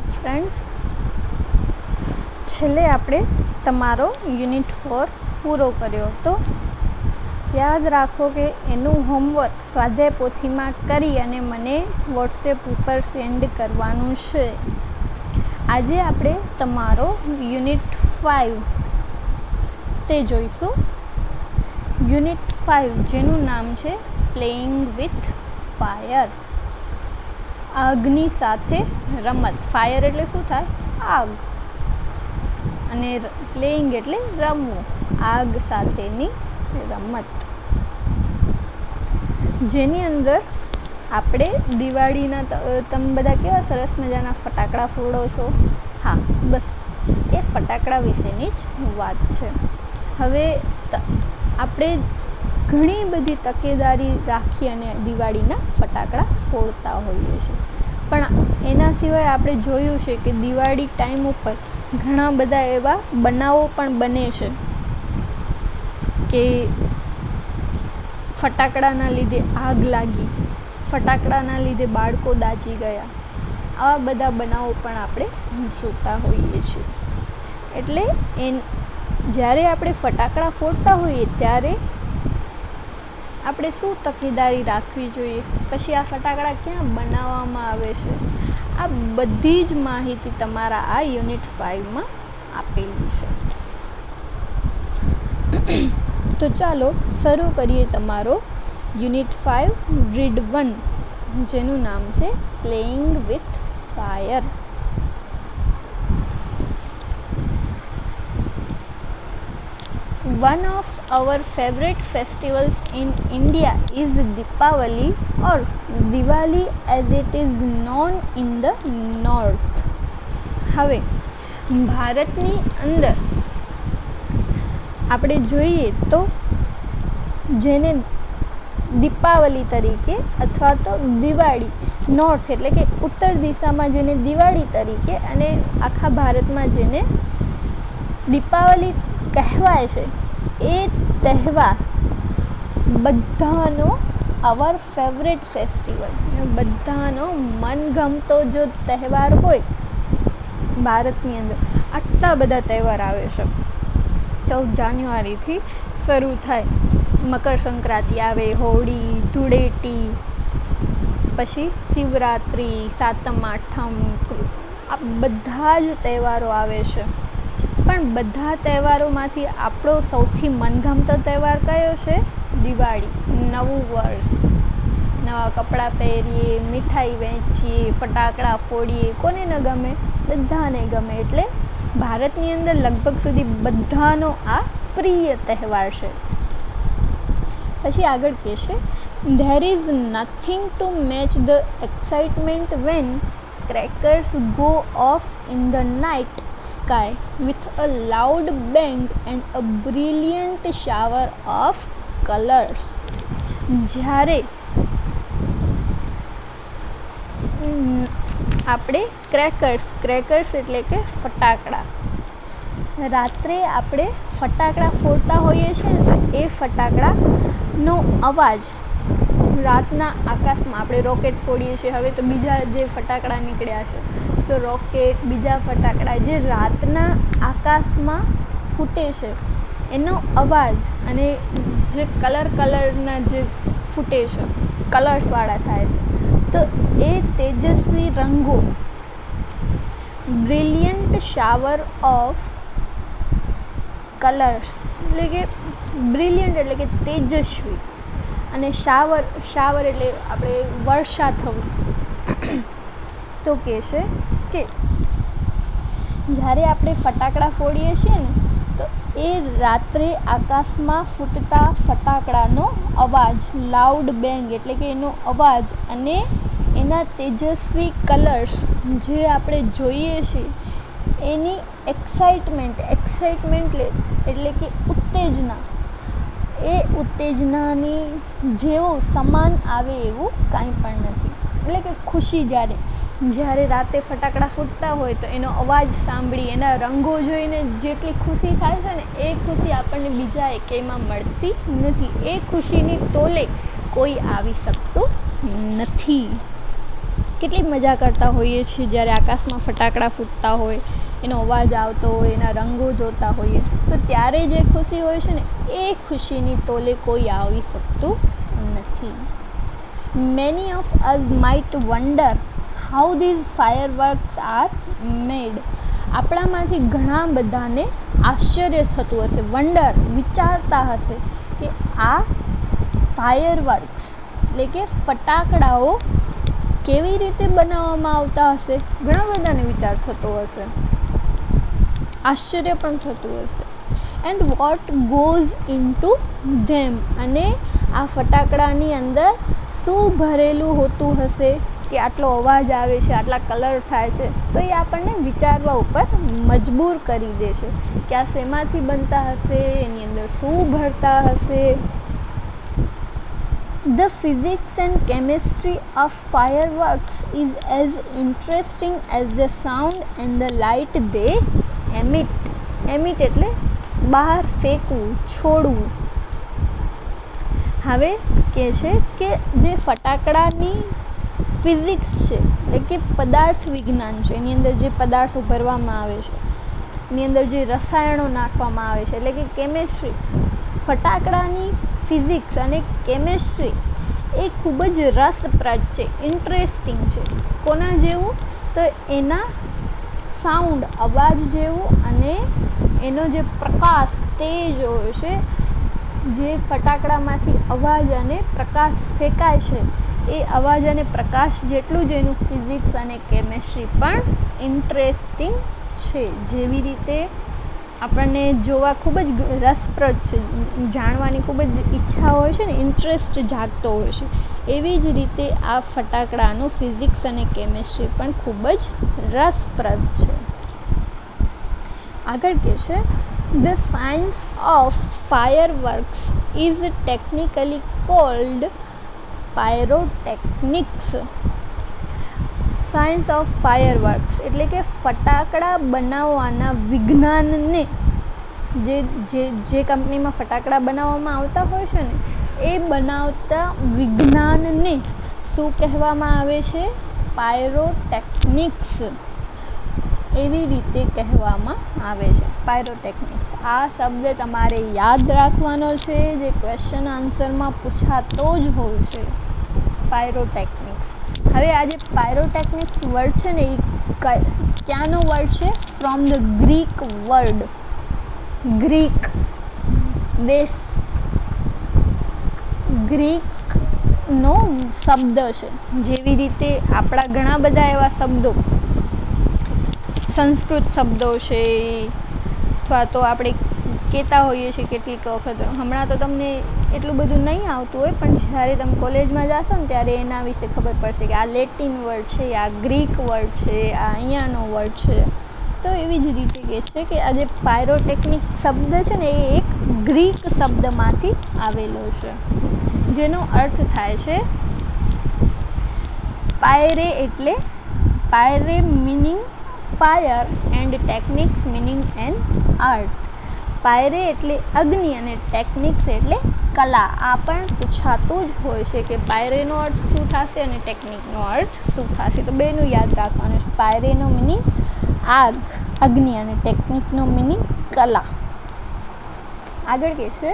Back friends. છેલ્લે આપણે તમારો યુનિટ 4 પૂરો કર્યો હતો. યાદ રાખો કે એનું હોમવર્ક સ્વાધ્યાય પોથીમાં કરી અને મને વોટ્સએપ ઉપર સેન્ડ કરવાનું છે. આજે આપણે તમારો યુનિટ 5 તે જોઈશું. યુનિટ 5 જેનું નામ છે પ્લેઇંગ વિથ ફાયર. આગની સાથે રમત. ફાયર એટલે શું થાય? આગ. અને પ્લેઇંગ એટલે રમવું, આગ સાથેની રમત. જેની અંદર આપણે દિવાળીના તમે બધા કેવા સરસ મજાના ફટાકડા ફોડો છો. હા, બસ એ ફટાકડા વિશેની જ વાત છે. હવે આપણે ઘણી બધી તકેદારી રાખી અને દિવાળીના ફટાકડા ફોડતા હોઈએ છીએ. પણ એના સિવાય આપણે જોયું છે કે દિવાળી ટાઈમ ઉપર ઘણા બધા એવા બનાવો પણ બને છે કે ફટાકડાના લીધે આગ લાગી, ફટાકડાના લીધે બાળકો દાઝી ગયા. આવા બધા બનાવો પણ આપણે જોતા હોઈએ છીએ. એટલે જ્યારે આપણે ફટાકડા ફોડતા હોઈએ ત્યારે આપણે શું તકેદારી રાખવી જોઈએ, પછી આ ફટાકડા ક્યાં બનાવવામાં આવે છે, આ બધી જ માહિતી તમારા આ યુનિટ 5માં આપેલી છે. તો ચાલો શરૂ કરીએ તમારો યુનિટ 5 રીડ 1 જેનું નામ છે playing with fire. One of our favorite festivals in India is Deepavali or Diwali as it is known in the north. હવે ભારતની અંદર આપણે જોઈએ તો જેને દીપાવલી તરીકે અથવા તો દિવાળી, નોર્થ એટલે કે ઉત્તર દિશામાં જેને દિવાળી તરીકે અને આખા ભારતમાં જેને દીપાવલી કહેવાય છે, એ તહેવાર બધાનો અવર ફેવરેટ ફેસ્ટિવલ, બધાનો મનગમતો જો તહેવાર હોય ભારતની અંદર. આટલા બધા તહેવાર આવે છે. 14 જાન્યુઆરીથી શરૂ થાય, મકર સંક્રાંતિ આવે, હોળી, ધૂળેટી, પછી શિવરાત્રિ, સાતમ આઠમ, આ બધા જ તહેવારો આવે છે. પણ બધા તહેવારોમાંથી આપણો સૌથી મનગમતો તહેવાર કયો છે? દિવાળી. નવું વર્ષ, નવા કપડાં પહેરીએ, મીઠાઈ વહેંચીએ, ફટાકડા ફોડીએ. કોને ન ગમે? બધાને ગમે. એટલે ભારતની અંદર લગભગ સુધી બધાનો આ પ્રિય તહેવાર છે. પછી આગળ કહે છે there is nothing to match the excitement when crackers go off in the night sky with a loud bang and a brilliant shower of colors. જ્યારે આપણે ક્રેકર્સ એટલે કે ફટાકડા, રાત્રે આપણે ફટાકડા ફોડતા હોઈએ છીએ ને, તો એ ફટાકડાનો અવાજ રાતના આકાશમાં, આપણે રોકેટ ફોડીએ છીએ, હવે તો બીજા જે ફટાકડા નીકળ્યા છે તો રોકેટ, બીજા ફટાકડા જે રાતના આકાશમાં ફૂટે છે એનો અવાજ, અને જે કલરના જે ફૂટે છે, કલર્સવાળા થાય છે, તો એ તેજસ્વી રંગો, બ્રિલિયન્ટ શાવર ઓફ કલર્સ એટલે કે બ્રિલિયન્ટ એટલે કે તેજસ્વી, અને શાવર એટલે આપણે વર્ષા થવી. તો કહે છે કે જ્યારે આપણે ફટાકડા ફોડીએ છીએ ને, તો એ રાત્રે આકાશમાં ફૂટતા ફટાકડાનો અવાજ, લાઉડ બેંગ એટલે કે એનો અવાજ, અને એના તેજસ્વી કલર્સ જે આપણે જોઈએ છીએ એની એક્સાઇટમેન્ટ એટલે કે ઉત્તેજના, એ ઉત્તેજનાની જેવું સમાન આવે એવું કાંઈ પણ નથી. એટલે કે ખુશી, જ્યારે રાતે ફટાકડા ફૂટતા હોય તો એનો અવાજ સાંભળી, એના રંગો જોઈને જેટલી ખુશી થાય છે ને, એ ખુશી આપણને બીજા એકેયમાં મળતી નથી. એ ખુશીની તોલે કોઈ આવી શકતું નથી. કેટલી મજા કરતા હોઈએ છીએ જ્યારે આકાશમાં ફટાકડા ફૂટતા હોય, એનો અવાજ આવતો હોય, એના રંગો જોતા હોઈએ, તો ત્યારે જે ખુશી હોય છે ને એ ખુશીની તોલે કોઈ આવી શકતું નથી. Many of us might wonder how these fireworks are made. આપણામાંથી ઘણા બધાને આશ્ચર્ય થતું હશે, વંડર વિચારતા હશે કે આ ફાયરવર્ક્સ એટલે કે ફટાકડાઓ કેવી રીતે બનાવવામાં આવતા હશે. ઘણા બધાને વિચાર થતો હશે, આશ્ચર્ય પણ થતું હશે. એન્ડ વોટ ગોઝ ઇનટુ ધેમ, અને આ ફટાકડાની અંદર શું ભરેલું હોતું હશે કે આટલો અવાજ આવે છે, આટલા કલર થાય છે. તો એ આપણને વિચારવા ઉપર મજબૂર કરી દે છે કે આ શેમાંથી બનતા હશે, એની અંદર શું ભરતા હશે. The physics and chemistry of fireworks is as interesting as the sound and the light they emit. Emit એટલે બહાર ફેંકવું, છોડવું. હવે કહે છે કે જે ફટાકડાની ફિઝિક્સ છે એટલે કે પદાર્થ વિજ્ઞાન છે, એની અંદર જે પદાર્થો ભરવામાં આવે છે, એની અંદર જે રસાયણો નાખવામાં આવે છે એટલે કે કેમેસ્ટ્રી, ફટાકડાની ફિઝિક્સ અને કેમેસ્ટ્રી એ ખૂબ જ રસપ્રદ છે, ઇન્ટરેસ્ટિંગ છે. કોના જેવું? તો એના સાઉન્ડ, અવાજ જેવું, અને એનો જે પ્રકાશ, તેજ હોય છે, જે ફટાકડામાંથી અવાજ અને પ્રકાશ ફેંકાય છે, એ અવાજ અને પ્રકાશ જેટલું જ એનું ફિઝિક્સ અને કેમેસ્ટ્રી પણ ઇન્ટરેસ્ટિંગ છે. જેવી રીતે આપણને જોવા ખૂબ જ રસપ્રદ છે, જાણવાની ખૂબ જ ઈચ્છા હોય છે ને, ઇન્ટરેસ્ટ જાગતો હોય છે, એવી જ રીતે આ ફટાકડાનું ફિઝિક્સ અને કેમેસ્ટ્રી પણ ખૂબ જ રસપ્રદ છે. આગળ કહે છે The science of fireworks is technically called pyrotechnics. Science of fireworks એટલે કે ફટાકડા બનાવવાના વિજ્ઞાનને, જે કંપનીમાં ફટાકડા બનાવવામાં આવતા હોય છે ને, એ બનાવતા વિજ્ઞાનને શું કહેવામાં આવે છે? પાયરોટેકનિક્સ. એવી રીતે કહેવામાં આવે છે, પાયરોટેકનિક્સ. આ શબ્દ તમારે યાદ રાખવાનો છે, જે ક્વેશ્ચન આન્સરમાં પૂછાતો જ હોય છે, પાયરોટેકનિક્સ. હવે આ જે પાયરોટેકનિક્સ વર્ડ છે ને, એ ક્યાંનો વર્ડ છે? From the Greek word. Greek દેશ, ગ્રીકનો શબ્દ છે. જેવી રીતે આપણા ઘણા બધા એવા શબ્દો, સંસ્કૃત શબ્દો છે, અથવા તો આપણે કહેતા હોઈએ છીએ કેટલીક વખત. હમણાં તો તમને એટલું બધું નહીં આવતું હોય, પણ જ્યારે તમે કોલેજમાં જશો ને ત્યારે એના વિશે ખબર પડશે કે આ લેટિન વર્ડ છે, આ ગ્રીક વર્ડ છે, આ અહીંયાનો વર્ડ છે. તો એવી જ રીતે કહે છે કે આ જે પાયરોટેકનિક શબ્દ છે ને, એ એક ગ્રીક શબ્દમાંથી આવેલો છે, જેનો અર્થ થાય છે પાયરે, એટલે pyre meaning fire and techniques meaning an art. Pyre એટલે અગ્નિ અને ટેકનિક્સ એટલે કલા. આ પણ પૂછાતું જ હોય છે કે પાયરેનો અર્થ શું થશે અને ટેકનિકનો અર્થ શું થશે. તો બેનું યાદ રાખવાનું છે. પાયરેનો મિનિંગ આગ, અગ્નિ, અને ટેકનિકનો મિનિંગ કલા. આગળ કહે છે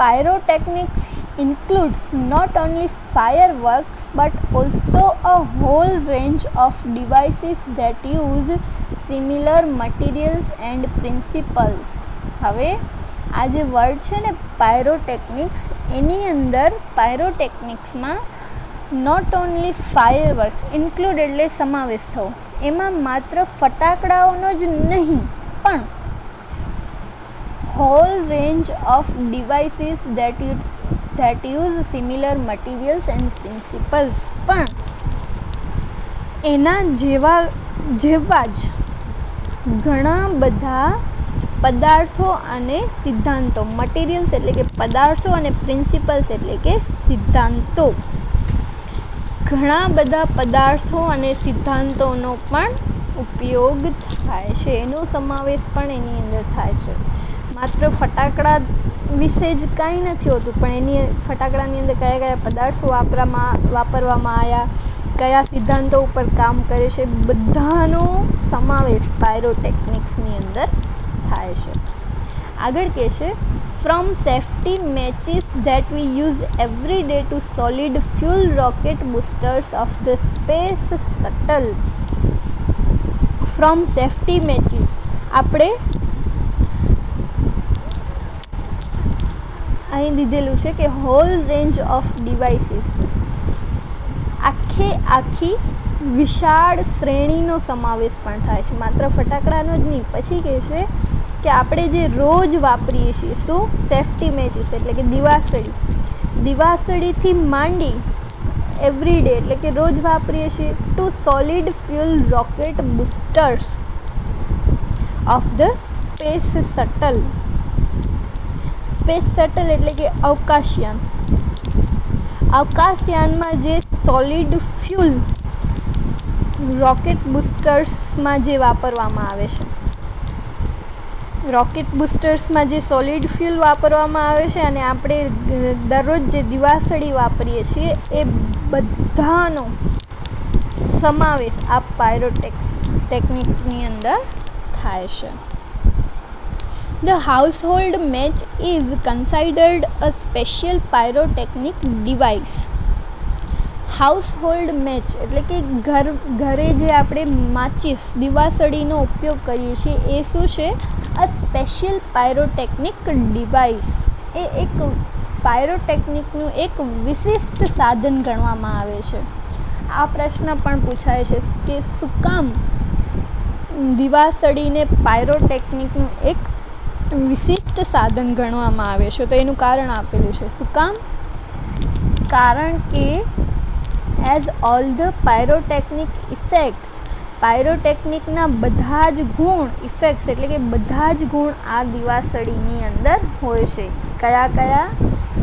pyrotechnics includes not only fireworks but also a whole range of devices that use similar materials and principles. હવે આ જે વર્ડ છે ને પાયરોટેકનિક્સ, એની અંદર પાયરોટેકનિક્સમાં નોટ ઓનલી ફાયરવર્ક્સ ઇન્ક્લુડ એટલે સમાવેશ થવો, એમાં માત્ર ફટાકડાઓનો જ નહીં પણ whole range of devices that use similar materials and principles, પણ એના જેવા જ ઘણા બધા પદાર્થો અને સિદ્ધાંતો. મટીરિયલ્સ એટલે કે પદાર્થો, અને પ્રિન્સિપલ્સ એટલે કે સિદ્ધાંતો. ઘણા બધા પદાર્થો અને સિદ્ધાંતોનો પણ ઉપયોગ થાય છે, એનો સમાવેશ પણ એની અંદર થાય છે. માત્ર ફટાકડા વિશે જ કાંઈ નથી હોતું, પણ એની ફટાકડાની અંદર કયા કયા પદાર્થો વાપરવામાં આવ્યા, કયા સિદ્ધાંતો ઉપર કામ કરે છે, બધાનો સમાવેશ પાયરોટેકનિક્સની અંદર થાય છે. આગળ કહે છે from safety matches that we use every day to solid fuel rocket boosters of the space shuttle. From safety matches આપણે અહીં દીધેલું છે કે હોલ રેન્જ ઓફ ડિવાઇસીસ, આખી વિશાળ શ્રેણીનો સમાવેશ પણ થાય છે, માત્ર ફટાકડાનો જ નહીં. પછી કહે છે કે આપણે જે રોજ વાપરીએ છીએ, શું? સેફ્ટી મેચિસ એટલે કે દિવાસળીથી માંડી એવરી ડે એટલે કે રોજ વાપરીએ છીએ to solid fuel rocket boosters of the space shuttle. Space shuttle એટલે કે અવકાશયાન. અવકાશયાનમાં જે સોલિડ ફ્યુલ રોકેટ બુસ્ટર્સમાં જે વાપરવામાં આવે છે, રોકેટ બુસ્ટર્સમાં જે સોલિડ ફ્યુલ વાપરવામાં આવે છે અને આપણે દરરોજ જે દિવાસળી વાપરીએ છીએ એ બધાનો સમાવેશ આ પાયરોટેકનિકની અંદર થાય છે. The household match is considered a special pyrotechnic device. Household match એટલે કે ઘરે જે આપણે માચીસ દિવાસળીનો ઉપયોગ કરીએ છીએ એ શું છે? A special pyrotechnic device. એ એક પાયરોટેકનિકનું એક વિશિષ્ટ સાધન ગણવામાં આવે છે. આ પ્રશ્ન પણ પૂછાય છે કે શું કામ દિવાસળીને પાયરોટેકનિકનું એક વિશિષ્ટ સાધન ગણવામાં આવે છે? તો એનું કારણ આપેલું છે. શું કામ? કારણ કે as all the pyrotechnic effects, પાયરોટેકનિકના બધા જ ગુણ, ઇફેક્ટ્સ એટલે કે બધા જ ગુણ આ દિવાસળીની અંદર હોય છે. કયા કયા?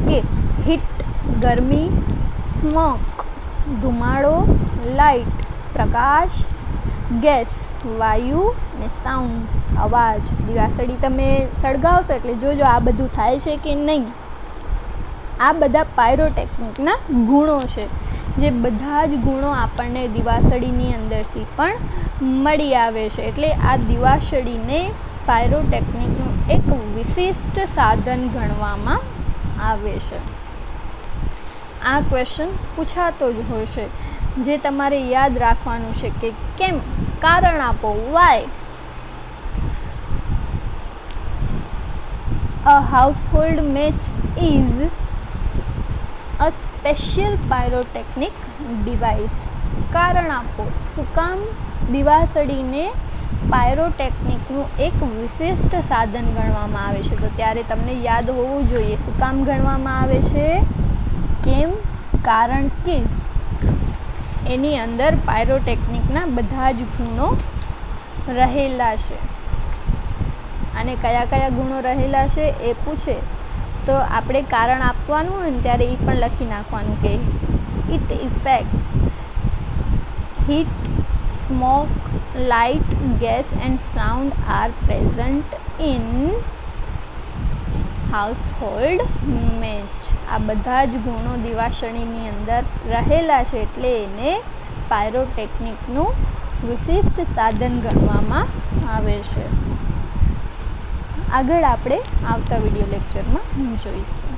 કે હીટ ગરમી, સ્મોક ધુમાડો, લાઇટ પ્રકાશ, ગેસ વાયુ ને સાઉન્ડ અવાજ. દિવાસળી તમે સળગાવશો એટલે જોજો આ બધું થાય છે કે નહીં. આ બધા પાયરોટેકનિકના ગુણો છે, જે બધા જ ગુણો આપણને દિવાસળીની અંદરથી પણ મળી આવે છે. એટલે આ દિવાસળીને પાયરોટેકનિકનું એક વિશિષ્ટ સાધન ગણવામાં આવે છે. આ ક્વેશ્ચન પૂછાતો જ હોય છે, જે તમારે યાદ રાખવાનું છે કે કેમ, કારણ આપો. Why a household match is a special pyrotechnic device. કારણ આપો. શું કામ દિવાસળીને પાયરોટેકનિકનું એક વિશિષ્ટ સાધન ગણવામાં આવે છે? તો ત્યારે તમને યાદ હોવું જોઈએ શું કામ ગણવામાં આવે છે? કેમ? કારણ કે એની અંદર પાયરોટેકનિકના બધા જ ગુણો રહેલા છે. અને કયા કયા ગુણો રહેલા છે એ પૂછે તો આપણે કારણ આપવાનું હોય ને ત્યારે એ પણ લખી નાખવાનું કે it effects heat, smoke, light, gas and sound are present in household match. આ બધા જ ગુણો દિવાસળીની અંદર રહેલા છે એટલે એને પાયરોટેકનિકનું વિશિષ્ટ સાધન ગણવામાં આવે છે. આગળ આપણે આવતા વિડીયો લેક્ચરમાં જોઈશું.